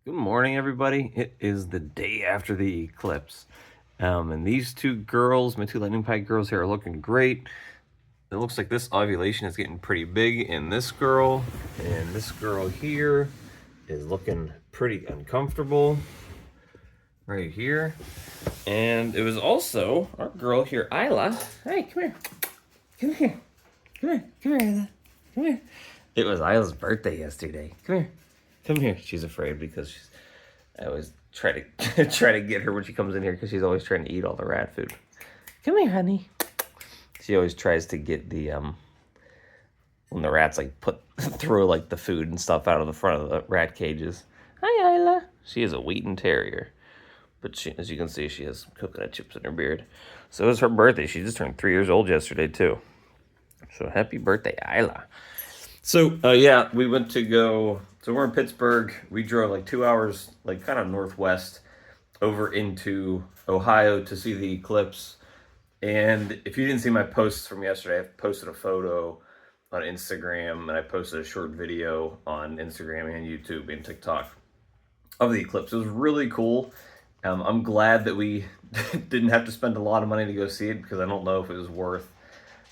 Good morning, everybody. It is the day after the eclipse. And these two girls, my two lightning pike girls here, are looking great. It looks like this ovulation is getting pretty big in this girl. And this girl here is looking pretty uncomfortable right here. And it was also our girl here, Isla. Hey, come here. Come here. Come here. Come here, Isla. Come here. It was Isla's birthday yesterday. Come here. Come here. She's afraid because I always try to try to get her when she comes in here because she's always trying to eat all the rat food. Come here, honey. She always tries to get the when the rats like throw like the food and stuff out of the front of the rat cages. Hi, Isla. She is a Wheaten Terrier, but she, as you can see, she has coconut chips in her beard. So it was her birthday. She just turned 3 years old yesterday too. So happy birthday, Isla. So yeah, we went to go. So we're in Pittsburgh. We drove like 2 hours, like kind of northwest, over into Ohio to see the eclipse. And if you didn't see my posts from yesterday, I posted a photo on Instagram and I posted a short video on Instagram and YouTube and TikTok of the eclipse. It was really cool. I'm glad that we didn't have to spend a lot of money to go see it because I don't know if it was worth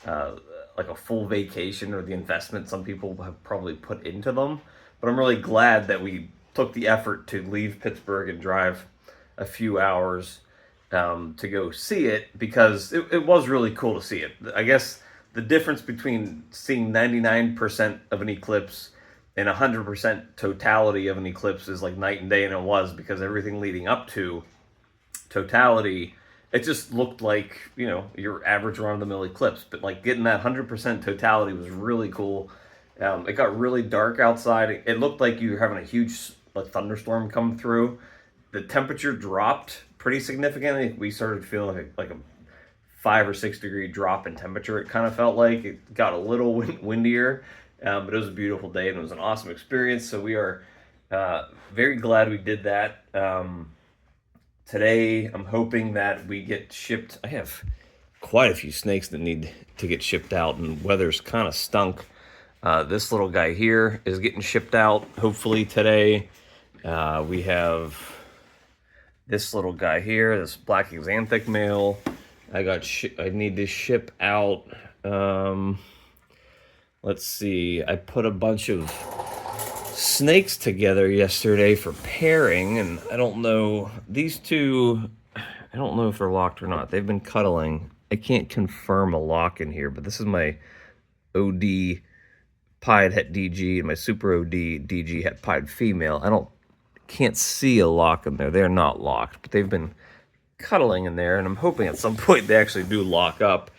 like a full vacation or the investment some people have probably put into them. But I'm really glad that we took the effort to leave Pittsburgh and drive a few hours to go see it because it was really cool to see it. I guess the difference between seeing 99% of an eclipse and 100% totality of an eclipse is like night and day, and it was because everything leading up to totality, it just looked like, you know, your average run-of-the-mill eclipse. But like getting that 100% totality was really cool. It got really dark outside. It looked like you were having a huge like thunderstorm come through. The temperature dropped pretty significantly. We started feeling like a 5 or 6 degree drop in temperature. It kind of felt like it got a little windier, but it was a beautiful day and it was an awesome experience. So we are very glad we did that. Today, I'm hoping that we get shipped. I have quite a few snakes that need to get shipped out, and weather's kind of stunk. This little guy here is getting shipped out, hopefully today. We have this little guy here, this black axanthic male. I need to ship out. Let's see. I put a bunch of snakes together yesterday for pairing, and I don't know, these two, I don't know if they're locked or not. They've been cuddling. I can't confirm a lock in here, but this is my OD pied het DG and my super OD DG het pied female. Can't see a lock in there. They're not locked, but they've been cuddling in there, and I'm hoping at some point they actually do lock up.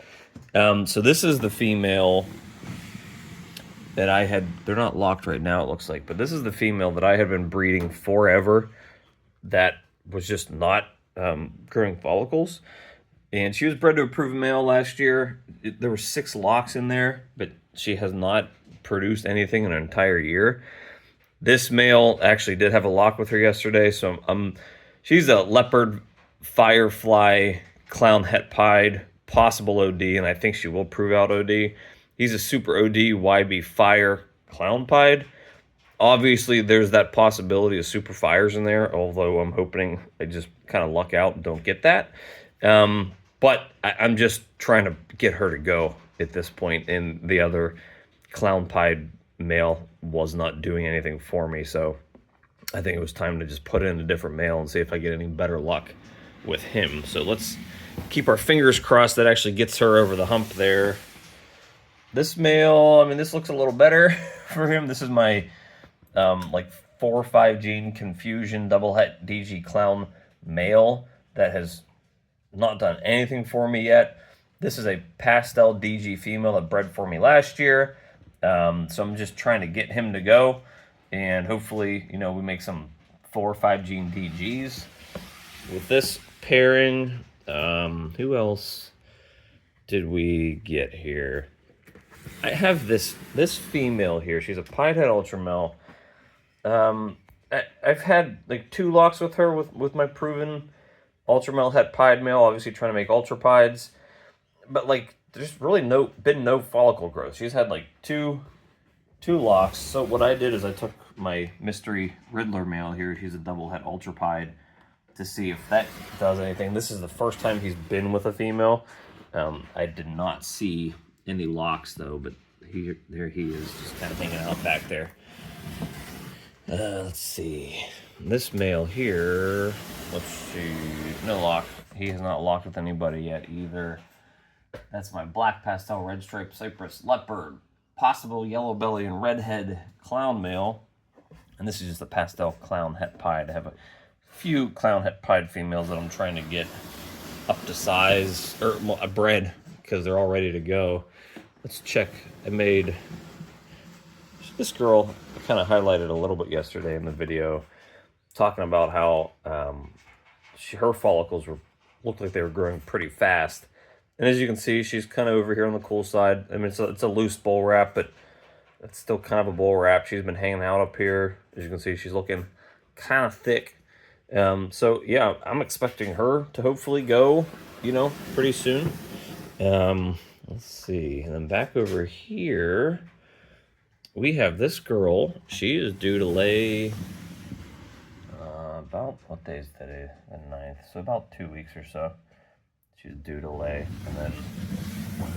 So this is the female that I had. They're not locked right now, it looks like, but this is the female that I had been breeding forever that was just not growing follicles. And she was bred to a proven male last year. There were 6 locks in there, but she has not produced anything in an entire year. This male actually did have a lock with her yesterday, so she's a leopard, firefly, clown het pied, possible OD, and I think she will prove out OD. He's a super OD YB fire clown pied. Obviously, there's that possibility of super fires in there, although I'm hoping I just kind of luck out and don't get that. But I'm just trying to get her to go at this point, and the other clown pied male was not doing anything for me, so I think it was time to just put in a different male and see if I get any better luck with him. So let's keep our fingers crossed that actually gets her over the hump there. This male, I mean, this looks a little better for him. This is my like 4 or 5 gene confusion double het DG clown male that has not done anything for me yet. This is a pastel DG female that bred for me last year. So I'm just trying to get him to go, and hopefully, you know, we make some 4 or 5 gene DGs with this pairing. Who else did we get here? I have this female here. She's a pied het ultra male. I've had like 2 locks with her with my proven ultra male het pied male. Obviously trying to make ultra pieds, but like there's really been no follicle growth. She's had like two locks. So what I did is I took my mystery Riddler male here. He's a double het ultrapide, to see if that does anything. This is the first time he's been with a female. I did not see any locks though, but there he is, just kind of hanging out back there. Let's see. This male here, let's see, no lock. He has not locked with anybody yet either. That's my black pastel red stripe cypress leopard, possible yellow belly and redhead clown male. And this is just a pastel clown het pied. I have a few clown het pied females that I'm trying to get up to size, or bred, because they're all ready to go. Let's check. I made this girl, I kind of highlighted a little bit yesterday in the video, talking about how her follicles looked like they were growing pretty fast. And as you can see, she's kind of over here on the cool side. I mean, it's a loose bowl wrap, but it's still kind of a bowl wrap. She's been hanging out up here. As you can see, she's looking kind of thick. So yeah, I'm expecting her to hopefully go, pretty soon. Let's see. And then back over here, we have this girl. She is due to lay about, what day is today? The 9th. So about 2 weeks or so. She's due to lay. And then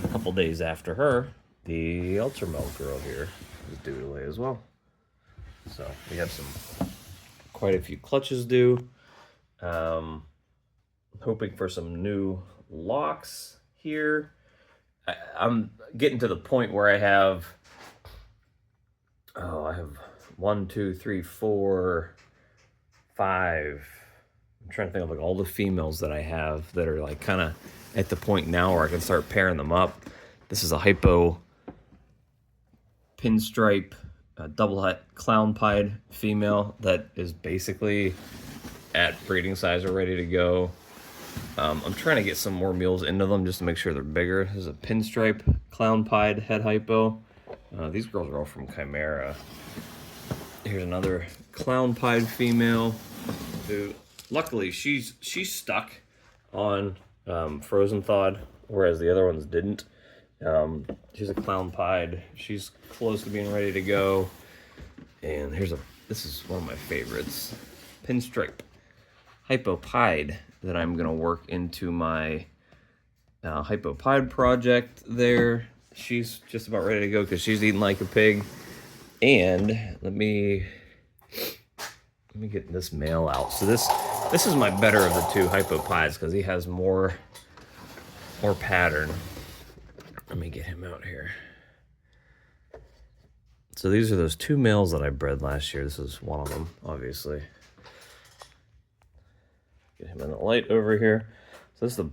a couple days after her, the ultramel girl here is due to lay as well. So we have quite a few clutches due. Hoping for some new locks here. I'm getting to the point where I have 1, 2, 3, 4, 5. I'm trying to think of like all the females that I have that are like kind of at the point now where I can start pairing them up. This is a hypo pinstripe double het clown pied female that is basically at breeding size or ready to go. I'm trying to get some more meals into them just to make sure they're bigger. This is a pinstripe clown pied het hypo. These girls are all from Chimera. Here's another clown pied female who, luckily, she's stuck on frozen thawed, whereas the other ones didn't. She's a clown pied. She's close to being ready to go. And this is one of my favorites, pinstripe hypopide, that I'm gonna work into my hypopide project there. She's just about ready to go because she's eating like a pig. And let me get this male out. So this is my better of the two hypopides because he has more pattern. Let me get him out here. So these are those two males that I bred last year. This is one of them, obviously. Get him in the light over here. So this is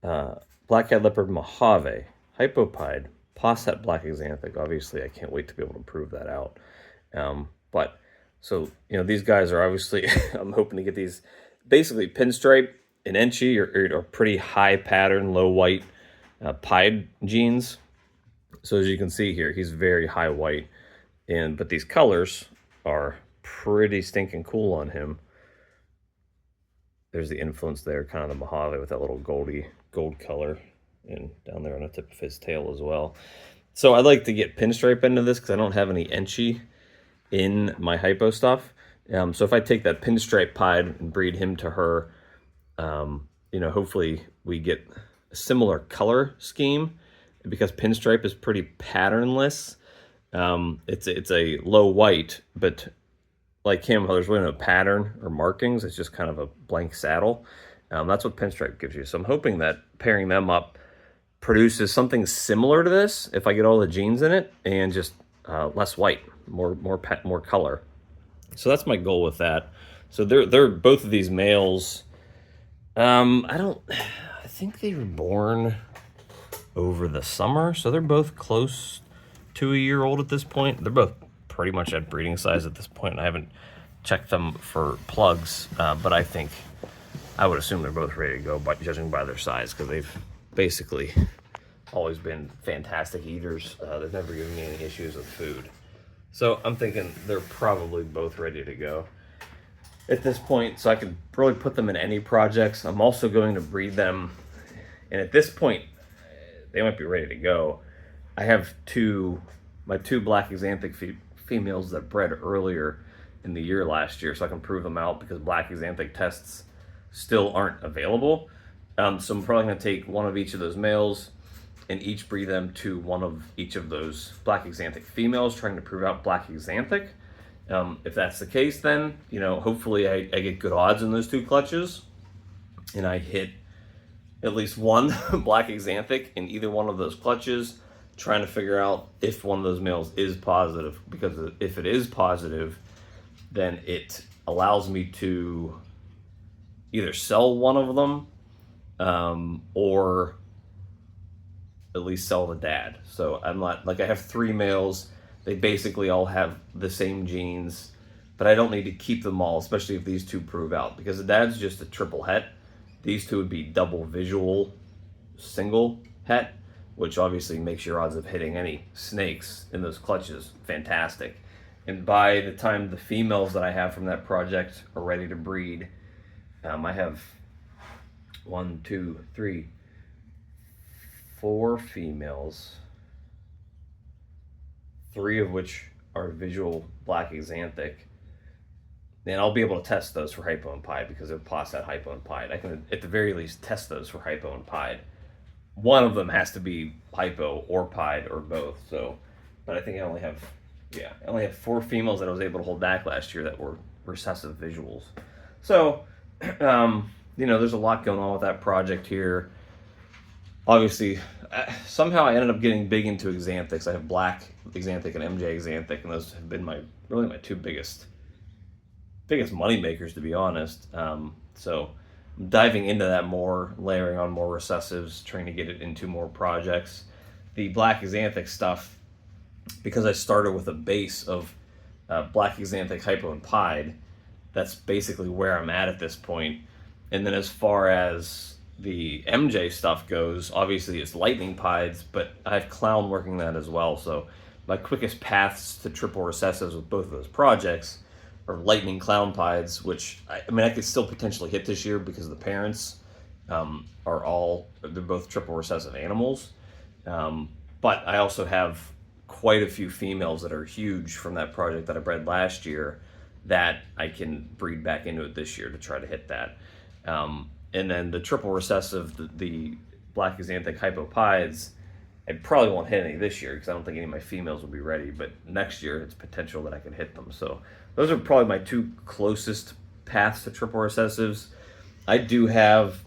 the black-eyed leopard Mojave, hypopide, posset black axanthic. Obviously, I can't wait to be able to prove that out. So these guys are obviously, I'm hoping to get these basically pinstripe and Enchi or pretty high pattern, low white pied genes. So as you can see here, he's very high white, but these colors are pretty stinking cool on him. There's the influence there, kind of the Mojave with that little gold color, and down there on the tip of his tail as well. So I'd like to get pinstripe into this because I don't have any Enchi in my hypo stuff. So if I take that pinstripe pied and breed him to her, hopefully we get a similar color scheme. Because pinstripe is pretty patternless, it's a low white, but like him, there's really no pattern or markings. It's just kind of a blank saddle. That's what pinstripe gives you. So I'm hoping that pairing them up produces something similar to this if I get all the genes in it, and just less white, more color. So that's my goal with that. So they're both of these males. I think they were born over the summer, so they're both close to a year old at this point. They're both pretty much at breeding size at this point, and I haven't checked them for plugs, but I would assume they're both ready to go, judging by their size, because they've basically always been fantastic eaters. They've never given me any issues with food. So I'm thinking they're probably both ready to go at this point, so I could really put them in any projects. I'm also going to breed them, and at this point, they might be ready to go. I have my two black axanthic females that bred earlier in the year last year, so I can prove them out, because black axanthic tests still aren't available. So I'm probably going to take one of each of those males and each breed them to one of each of those black axanthic females, trying to prove out black axanthic. If that's the case, then, you know, hopefully I get good odds in those 2 clutches, and I hit at least one black axanthic in either one of those clutches, trying to figure out if one of those males is positive, because if it is positive, then it allows me to either sell one of them, or at least sell the dad. So I'm not, like, I have 3 males. They basically all have the same genes, but I don't need to keep them all, especially if these 2 prove out, because the dad's just a triple het. These 2 would be double visual single het, which obviously makes your odds of hitting any snakes in those clutches fantastic. And by the time the females that I have from that project are ready to breed, I have 1, 2, 3, 4 females, 3 of which are visual black axanthic. And I'll be able to test those for hypo and pied, because they're past that hypo and pied. I can at the very least test those for hypo and pied. One of them has to be hypo or pied or both. So, but I think I only have 4 females that I was able to hold back last year that were recessive visuals. So, you know, there's a lot going on with that project here. Obviously, somehow I ended up getting big into axanthics. I have black axanthic and MJ axanthic, and those have been really my 2 biggest money makers, to be honest. So I'm diving into that more, layering on more recessives, trying to get it into more projects. The black axanthic stuff, because I started with a base of black axanthic, hypo, and pied, that's basically where I'm at this point. And then as far as the MJ stuff goes, obviously it's lightning pieds, but I have clown working that as well. So my quickest paths to triple recessives with both of those projects are lightning clown pieds, which I mean I could still potentially hit this year, because the parents they're both triple recessive animals. But I also have quite a few females that are huge from that project that I bred last year that I can breed back into it this year to try to hit that. And then the triple recessive, the black axanthic hypopieds, I probably won't hit any this year, because I don't think any of my females will be ready, but next year it's potential that I can hit them. So those are probably my 2 closest paths to triple recessives. I do have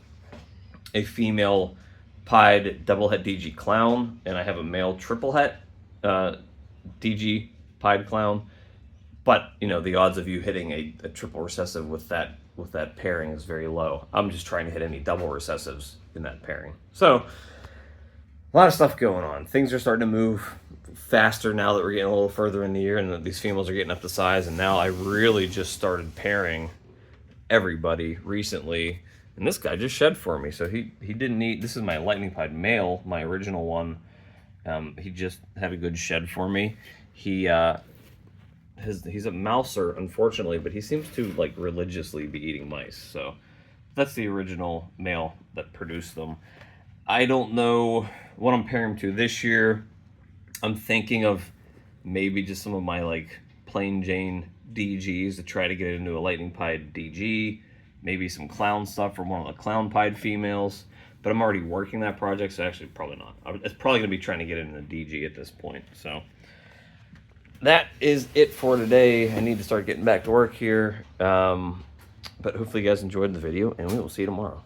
a female pied double het DG clown, and I have a male triple het DG pied clown. But, you know, the odds of you hitting a triple recessive with that pairing is very low. I'm just trying to hit any double recessives in that pairing. So a lot of stuff going on. Things are starting to move faster now that we're getting a little further in the year, and that these females are getting up to size. And now I really just started pairing everybody recently, and this guy just shed for me. So he didn't need. This is my lightning pied male, my original one. He just had a good shed for me. He's a mouser, unfortunately, but he seems to like religiously be eating mice. So that's the original male that produced them. I don't know what I'm pairing him to this year. I'm thinking of maybe just some of my like plain Jane DGs to try to get into a lightning pied DG, maybe some clown stuff from one of the clown pied females. But I'm already working that project, so actually probably not. It's probably going to be trying to get into a DG at this point. So that is it for today. I need to start getting back to work here. But hopefully you guys enjoyed the video, and we will see you tomorrow.